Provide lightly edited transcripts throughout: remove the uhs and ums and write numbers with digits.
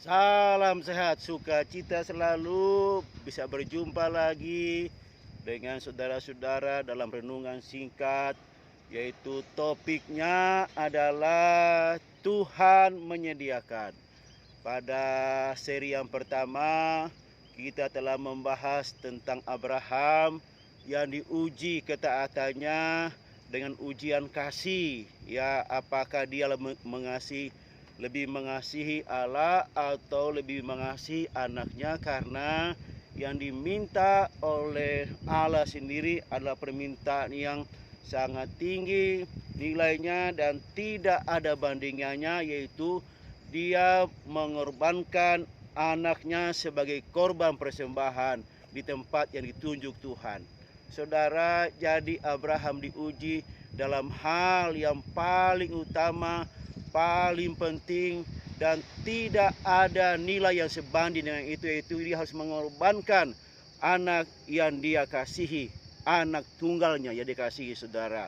Salam sehat, sukacita selalu bisa berjumpa lagi dengan saudara-saudara dalam renungan singkat, yaitu topiknya adalah Tuhan menyediakan. Pada seri yang pertama kita telah membahas tentang Abraham yang diuji ketaatannya dengan ujian kasih, ya, apakah dia lebih mengasihi Allah atau lebih mengasihi anaknya, karena yang diminta oleh Allah sendiri adalah permintaan yang sangat tinggi nilainya dan tidak ada bandingannya, yaitu dia mengorbankan anaknya sebagai korban persembahan di tempat yang ditunjuk Tuhan. Saudara, jadi Abraham diuji dalam hal yang paling utama, paling penting, dan tidak ada nilai yang sebanding dengan itu, yaitu dia harus mengorbankan anak yang dia kasihi, anak tunggalnya yang dikasihi, saudara.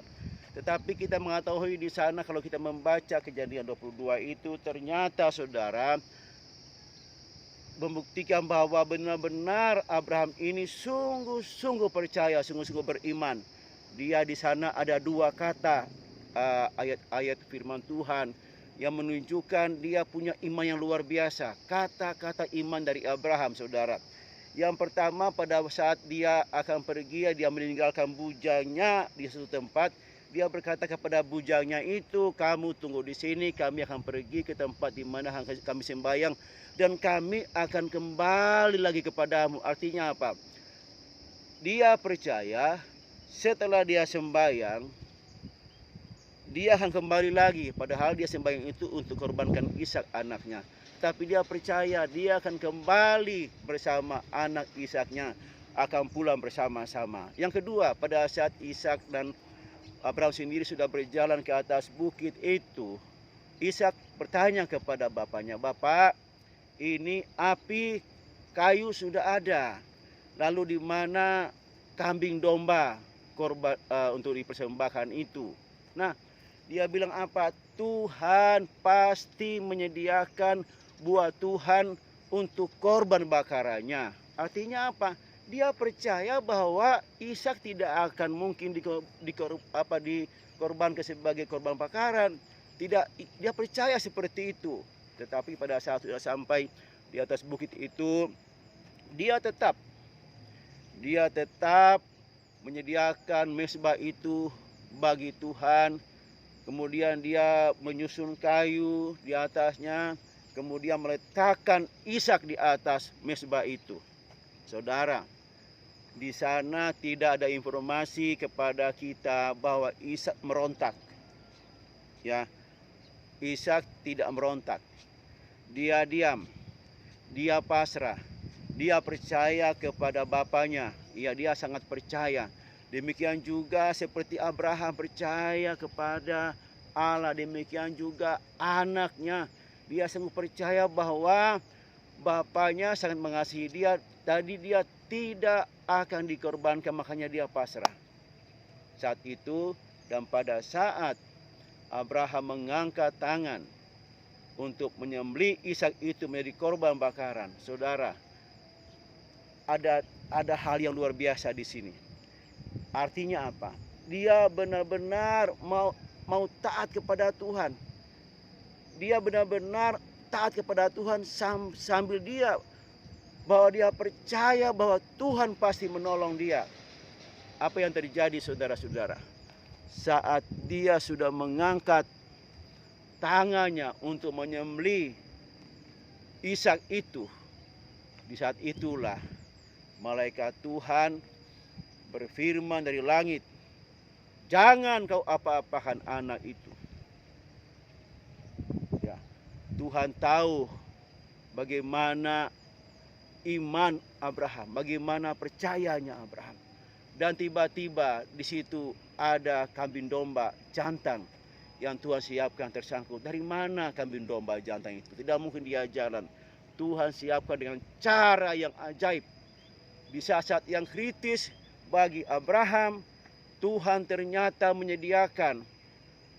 Tetapi kita mengetahui di sana, kalau kita membaca Kejadian 22 itu, ternyata saudara membuktikan bahwa benar-benar Abraham ini sungguh-sungguh percaya, sungguh-sungguh beriman. Dia di sana ada dua kata, ayat-ayat firman Tuhan yang menunjukkan dia punya iman yang luar biasa. Kata-kata iman dari Abraham, saudara. Yang pertama, pada saat dia akan pergi, dia meninggalkan bujangnya di suatu tempat. Dia berkata kepada bujangnya itu, kamu tunggu di sini, kami akan pergi ke tempat di mana kami sembahyang, dan kami akan kembali lagi kepadamu. Artinya apa? Dia percaya setelah dia sembahyang, dia akan kembali lagi, padahal dia sembahyang itu untuk korbankan Ishak anaknya. Tapi dia percaya dia akan kembali bersama anak Ishaknya, akan pulang bersama-sama. Yang kedua, pada saat Ishak dan Abraham sendiri sudah berjalan ke atas bukit itu, Ishak bertanya kepada bapaknya, "Bapak, ini api kayu sudah ada, lalu di mana kambing domba korban untuk dipersembahkan itu?" Nah, dia bilang apa? Tuhan pasti menyediakan buat Tuhan untuk korban bakarannya. Artinya apa? Dia percaya bahwa Ishak tidak akan mungkin dikorbankan sebagai korban bakaran. Tidak, dia percaya seperti itu. Tetapi pada saat sudah sampai di atas bukit itu, dia tetap menyediakan mezbah itu bagi Tuhan. Kemudian dia menyusun kayu di atasnya, kemudian meletakkan Ishak di atas mezbah itu. Saudara, di sana tidak ada informasi kepada kita bahwa Ishak merontak. Ya, Ishak tidak merontak. Dia diam, dia pasrah, dia percaya kepada bapaknya. Ya, dia sangat percaya. Demikian juga seperti Abraham percaya kepada Allah, demikian juga anaknya. Dia sungguh percaya bahwa bapaknya sangat mengasihi dia. Tadi dia tidak akan dikorbankan, makanya dia pasrah. Saat itu dan pada saat Abraham mengangkat tangan untuk menyembelih Ishak itu menjadi korban bakaran, saudara, ada hal yang luar biasa di sini. Artinya apa? Dia benar-benar mau taat kepada Tuhan. Dia benar-benar taat kepada Tuhan sambil dia bahwa dia percaya bahwa Tuhan pasti menolong dia. Apa yang terjadi, saudara-saudara? Saat dia sudah mengangkat tangannya untuk menyembelih Ishak itu, di saat itulah malaikat Tuhan berfirman dari langit, "Jangan kau apa-apakan anak itu." Ya, Tuhan tahu bagaimana iman Abraham, bagaimana percayanya Abraham. Dan tiba-tiba di situ ada kambing domba jantan yang Tuhan siapkan tersangkut. Dari mana kambing domba jantan itu? Tidak mungkin dia jalan. Tuhan siapkan dengan cara yang ajaib. Di saat-saat yang kritis bagi Abraham, Tuhan ternyata menyediakan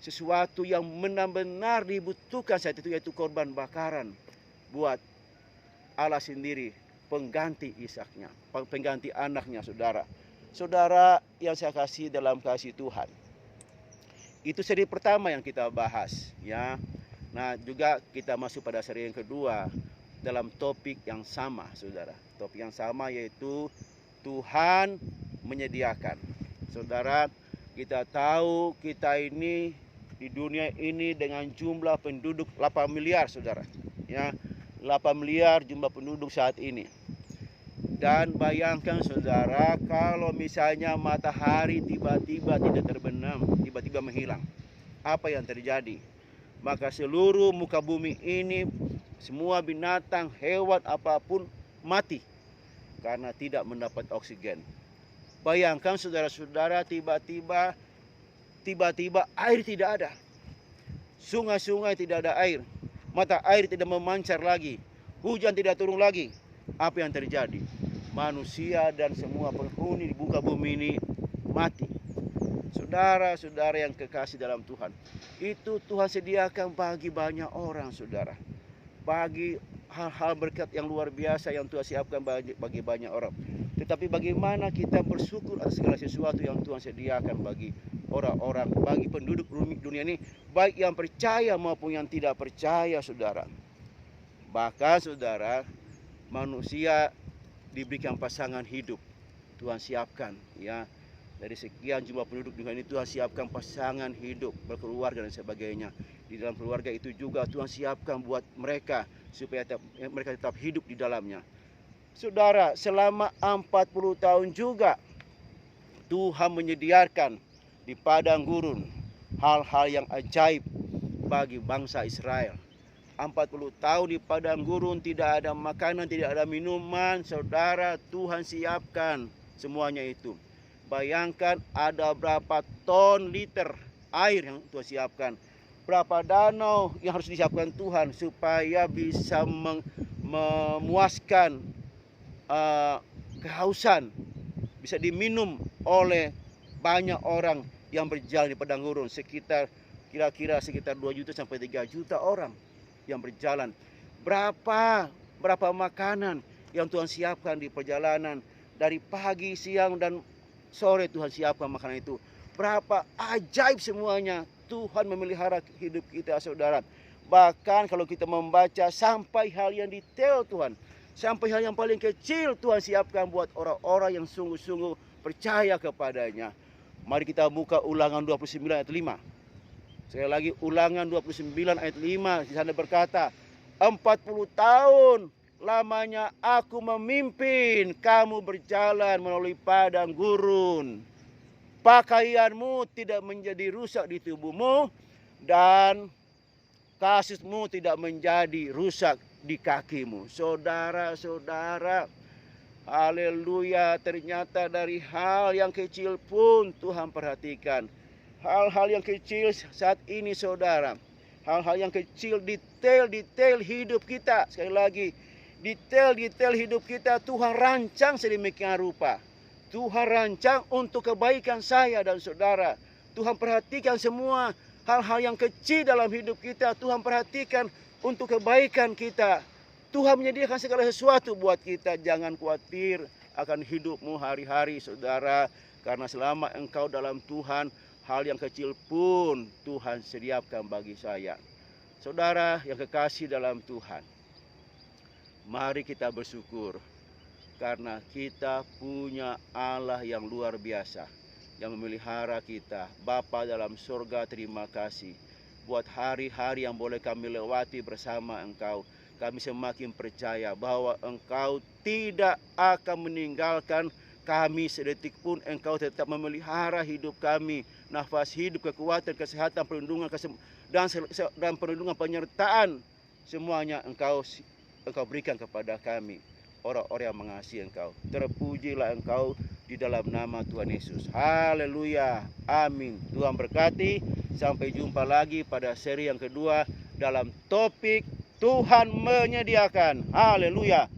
sesuatu yang benar-benar dibutuhkan saat itu, yaitu korban bakaran buat Allah sendiri pengganti Ishaknya, pengganti anaknya, saudara. Saudara yang saya kasih dalam kasih Tuhan. Itu seri pertama yang kita bahas, ya. Nah, juga kita masuk pada seri yang kedua dalam topik yang sama, saudara. Topik yang sama yaitu Tuhan menyediakan. Saudara, kita tahu kita ini di dunia ini dengan jumlah penduduk 8 miliar, saudara. Ya, 8 miliar jumlah penduduk saat ini. Dan bayangkan, saudara, kalau misalnya matahari tiba-tiba tidak terbenam, tiba-tiba menghilang, apa yang terjadi? Maka seluruh muka bumi ini, semua binatang, hewan, apapun mati karena tidak mendapat oksigen. Bayangkan, saudara-saudara, tiba-tiba air tidak ada. Sungai-sungai tidak ada air. Mata air tidak memancar lagi. Hujan tidak turun lagi. Apa yang terjadi? Manusia dan semua penghuni di muka bumi ini mati. Saudara-saudara yang kekasih dalam Tuhan, itu Tuhan sediakan bagi banyak orang, saudara. Bagi hal-hal berkat yang luar biasa yang Tuhan siapkan bagi banyak orang. Tetapi bagaimana kita bersyukur atas segala sesuatu yang Tuhan sediakan bagi orang-orang, bagi penduduk dunia ini, baik yang percaya maupun yang tidak percaya, saudara. Bahkan, saudara, manusia diberikan pasangan hidup. Tuhan siapkan, ya. Dari sekian jumlah penduduk dunia ini, Tuhan siapkan pasangan hidup, berkeluarga dan sebagainya. Di dalam keluarga itu juga Tuhan siapkan buat mereka supaya mereka tetap hidup di dalamnya. Saudara, selama 40 tahun juga Tuhan menyediakan di padang gurun hal-hal yang ajaib bagi bangsa Israel. 40 tahun di padang gurun, tidak ada makanan, tidak ada minuman, saudara. Tuhan siapkan semuanya itu. Bayangkan ada berapa ton liter air yang Tuhan siapkan, berapa danau yang harus disiapkan Tuhan supaya bisa memuaskan kehausan, bisa diminum oleh banyak orang yang berjalan di padang gurun. Kira-kira sekitar 2 juta sampai 3 juta orang yang berjalan. Berapa makanan yang Tuhan siapkan di perjalanan, dari pagi, siang, dan sore Tuhan siapkan makanan itu. Berapa ajaib semuanya. Tuhan memelihara hidup kita, saudara. Bahkan kalau kita membaca sampai hal yang detail Tuhan, sampai hal yang paling kecil Tuhan siapkan buat orang-orang yang sungguh-sungguh percaya kepadanya. Mari kita buka Ulangan 29 ayat 5. Sekali lagi, Ulangan 29 ayat 5. Di sana berkata, 40 tahun lamanya aku memimpin kamu berjalan melalui padang gurun. Pakaianmu tidak menjadi rusak di tubuhmu, dan kasutmu tidak menjadi rusak di kakimu. Saudara-saudara, haleluya, ternyata dari hal yang kecil pun Tuhan perhatikan. Hal-hal yang kecil saat ini, saudara. Hal-hal yang kecil, detail-detail hidup kita. Sekali lagi, detail-detail hidup kita Tuhan rancang sedemikian rupa. Tuhan rancang untuk kebaikan saya dan saudara. Tuhan perhatikan semua hal-hal yang kecil dalam hidup kita. Tuhan perhatikan untuk kebaikan kita. Tuhan menyediakan segala sesuatu buat kita. Jangan khawatir akan hidupmu hari-hari, saudara. Karena selama engkau dalam Tuhan, hal yang kecil pun Tuhan sediakan bagi saya. Saudara yang kekasih dalam Tuhan, mari kita bersyukur karena kita punya Allah yang luar biasa, yang memelihara kita. Bapa dalam surga, terima kasih buat hari-hari yang boleh kami lewati bersama Engkau. Kami semakin percaya bahwa Engkau tidak akan meninggalkan kami sedetik pun. Engkau tetap memelihara hidup kami, nafas hidup, kekuatan, kesehatan, perlindungan, dan perlindungan, penyertaan, semuanya Engkau berikan kepada kami, orang-orang yang mengasihi Engkau. Terpujilah Engkau di dalam nama Tuhan Yesus. Haleluya, amin. Tuhan berkati. Sampai jumpa lagi pada seri yang kedua dalam topik Tuhan menyediakan. Haleluya.